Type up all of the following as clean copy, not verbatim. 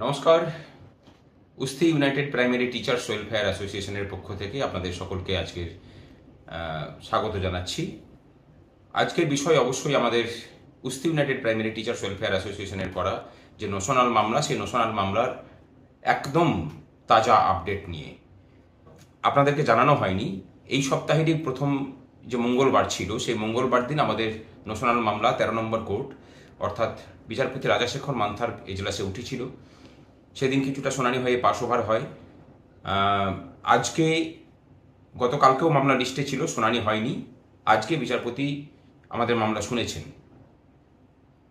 নমস্কার। উস্তি United primary teachers welfare অ্যাসোসিয়েশনের পক্ষ থেকে আপনাদের সকলকে আজকের স্বাগত জানাচ্ছি। আজকের বিষয় অবশ্যই আমাদের উস্তি ইউনাইটেড প্রাইমারি টিচার্স ওয়েলফেয়ার অ্যাসোসিয়েশনের করা যে নোশনাল মামলা, সেই নোশনাল মামলার একদম তাজা আপডেট নিয়ে। আপনাদেরকে জানানো হয়নি, এই সপ্তাহেরই প্রথম যে মঙ্গলবার ছিল, সেই মঙ্গলবার দিন আমাদের নোশনাল মামলা 13 নম্বর কোর্ট অর্থাৎ বিচারপতি রাজাশেখর মান্থার এজলাসে উঠেছিল। সেদিন কিছুটা শুনানি হয়ে পাস ওভার হয়। আজকে গতকালকেও মামলা লিস্টে ছিল, শুনানি হয়নি। আজকে বিচারপতি আমাদের মামলা শুনেছেন।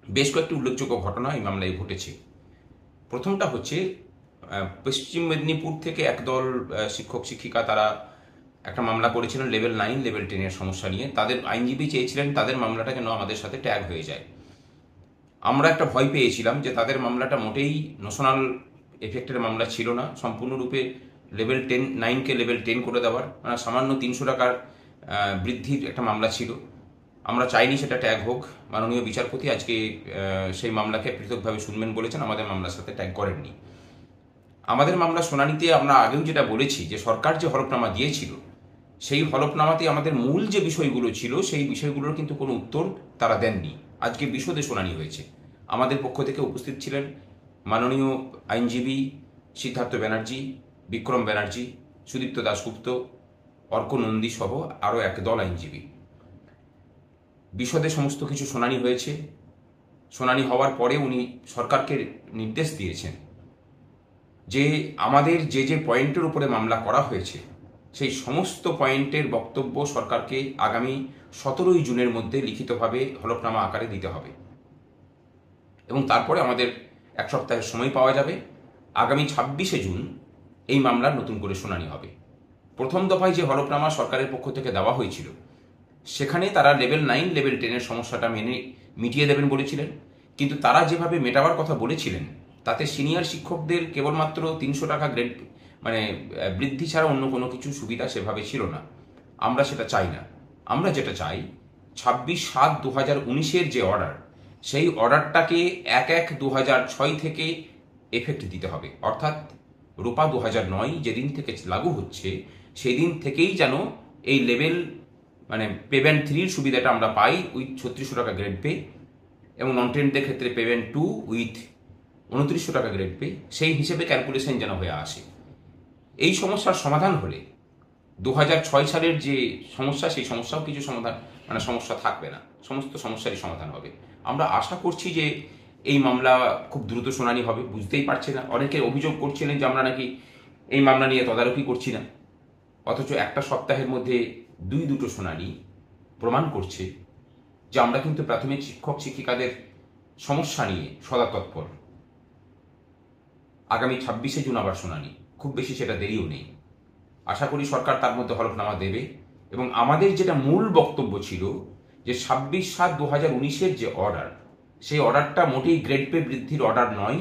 বেশ কয়েকটি উল্লেখযোগ্য ঘটনা এই মামলায় ঘটেছে। প্রথমটা হচ্ছে পশ্চিম মেদিনীপুর থেকে একদল শিক্ষক শিক্ষিকা তারা একটা মামলা করেছিলেন লেভেল 9 লেভেল 10 সমস্যা নিয়ে। তাদের আইনজীবী চেয়েছিলেন তাদের মামলাটা যেন আমাদের সাথে ট্যাগ হয়ে যায়। আমরা একটা ভয় পেয়েছিলাম যে তাদের মামলাটা মোটেই নোশনাল এফেক্টের মামলা ছিল না, সম্পূর্ণরূপে লেভেল 9কে লেভেল 10 করে দেওয়ার, মানে সামান্য 300 টাকার বৃদ্ধির একটা মামলা ছিল। আমরা চাইনি সেটা ট্যাগ হোক। মাননীয় বিচারপতি আজকে সেই মামলাকে পৃথকভাবে শুনবেন বলেছেন, আমাদের মামলার সাথে ট্যাগ করেননি। আমাদের মামলা শুনানিতে আমরা আগেও যেটা বলেছি যে সরকার যে হলফনামা দিয়েছিল, সেই হলফনামাতে আমাদের মূল যে বিষয়গুলো ছিল সেই বিষয়গুলোর কিন্তু কোনো উত্তর তারা দেননি। আজকে বিশদে শুনানি হয়েছে। আমাদের পক্ষ থেকে উপস্থিত ছিলেন মাননীয় আইনজীবী সিদ্ধার্থ ব্যানার্জি, বিক্রম ব্যানার্জি, সুদীপ্ত দাশগুপ্ত, অর্ক নন্দী সহ আরও একদল আইনজীবী। বিশদে সমস্ত কিছু শুনানি হয়েছে। শুনানি হওয়ার পরে উনি সরকারকে নির্দেশ দিয়েছেন যে আমাদের যে যে পয়েন্টের উপরে মামলা করা হয়েছে সেই সমস্ত পয়েন্টের বক্তব্য সরকারকে আগামী 17 জুনের মধ্যে লিখিতভাবে হলফনামা আকারে দিতে হবে এবং তারপরে আমাদের এক সপ্তাহের সময় পাওয়া যাবে। আগামী 26 জুন এই মামলার নতুন করে শুনানি হবে। প্রথম দফায় যে হলফনামা সরকারের পক্ষ থেকে দেওয়া হয়েছিল সেখানে তারা লেভেল 9 লেভেল 10 সমস্যাটা মিটিয়ে দেবেন বলেছিলেন, কিন্তু তারা যেভাবে মেটাবার কথা বলেছিলেন তাতে সিনিয়র শিক্ষকদের কেবলমাত্র 300 টাকা গ্রেড বৃদ্ধি ছাড়া অন্য কোনো কিছু সুবিধা সেভাবে ছিল না। আমরা সেটা চাই না। আমরা যেটা চাই 26/7/2019 যে অর্ডার, সেই অর্ডারটাকে 1/1/2006 থেকে এফেক্ট দিতে হবে। অর্থাৎ রূপা 2009 যেদিন থেকে লাগু হচ্ছে সেই দিন থেকেই যেন এই লেভেল পেব্যান্ড 3 সুবিধাটা আমরা পাই উইথ 3600 টাকা গ্রেড পে, এবং নন টেন্টদের ক্ষেত্রে পেব্যান্ড 2 উইথ 2900 টাকা গ্রেড পে, সেই হিসেবে ক্যালকুলেশন যেন হয়ে আসে। এই সমস্যার সমাধান হলে 2006 সালের যে সমস্যা, সেই সমস্যাও কিছু সমাধান সমস্যা থাকবে না, সমস্ত সমস্যারই সমাধান হবে। আমরা আশা করছি যে এই মামলা খুব দ্রুত শুনানি হবে। বুঝতেই পারছে না, অনেকে অভিযোগ করছিলেন যে আমরা নাকি এই মামলা নিয়ে তদারকি করছি না, অথচ একটা সপ্তাহের মধ্যে দুটো শুনানি প্রমাণ করছে যে আমরা কিন্তু প্রাথমিক শিক্ষক শিক্ষিকাদের সমস্যা নিয়ে সদা তৎপর। আগামী 26 জুন আবার শুনানি, খুব বেশি সেটা দেরিও নেই। আশা করি সরকার তার মধ্যে হলফনামা দেবে এবং আমাদের যেটা মূল বক্তব্য ছিল যে 26/7/2019 যে অর্ডার, সেই অর্ডারটা মোটেই গ্রেড পে বৃদ্ধির অর্ডার নয়,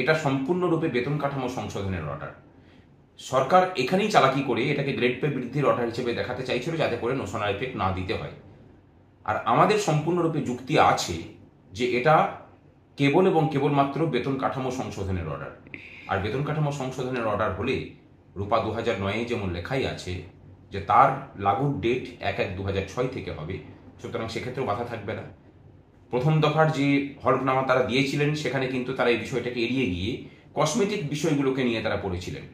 এটা সম্পূর্ণরূপে বেতন কাঠামো সংশোধনের অর্ডার। সরকার এখানেই চালাকি করে এটাকে গ্রেড পে বৃদ্ধির অর্ডার হিসেবে দেখাতে চাইছিল যাতে করে নোশনাল এফেক্ট না দিতে হয়। আর আমাদের সম্পূর্ণরূপে যুক্তি আছে যে এটা কেবল এবং কেবলমাত্র বেতন কাঠামো সংশোধনের অর্ডার। আর বেতন কাঠামো সংশোধনের অর্ডার হলে রূপা 2009 যেমন লেখাই আছে যে তার লাগুর ডেট 1/1/2006 থেকে হবে, সুতরাং সেক্ষেত্রেও বাধা থাকবে না। প্রথম দফার যে হলফনামা তারা দিয়েছিলেন সেখানে কিন্তু তারা এই বিষয়টাকে এড়িয়ে গিয়ে কসমেটিক বিষয়গুলোকে নিয়ে তারা পড়েছিলেন।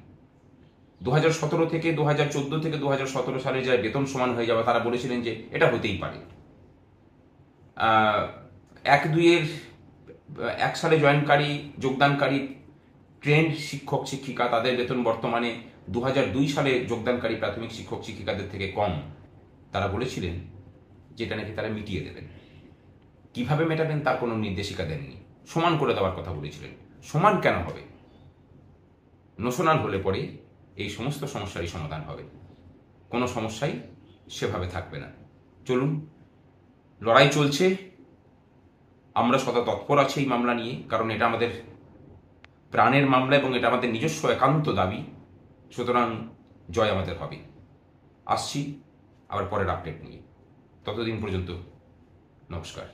2017 থেকে 2014 থেকে 2017 সালে যা বেতন সমান হয়ে যাবে তারা বলেছিলেন যে এটা হতেই পারে। 1 সালে যোগদানকারী ট্রেন্ড শিক্ষক শিক্ষিকা তাদের বেতন বর্তমানে 2002 সালে যোগদানকারী প্রাথমিক শিক্ষক শিক্ষিকাদের থেকে কম। তারা বলেছিলেন যেটা নাকি তারা মিটিয়ে দেবেন। কিভাবে মেটাবেন তার কোনো নির্দেশিকা দেননি। সমান করে দেওয়ার কথা বলেছিলেন। সমান কেন হবে? নোশনাল হলে পরে এই সমস্ত সমস্যারই সমাধান হবে, কোনো সমস্যাই সেভাবে থাকবে না। চলুন, লড়াই চলছে, আমরা সদা তৎপর আছি এই মামলা নিয়ে, কারণ এটা আমাদের প্রাণের মামলা এবং এটা আমাদের নিজস্ব একান্ত দাবি। সুতরাং জয় আমাদের হবে। আসছি আবার পরের আপডেট নিয়ে। ততদিন পর্যন্ত নমস্কার।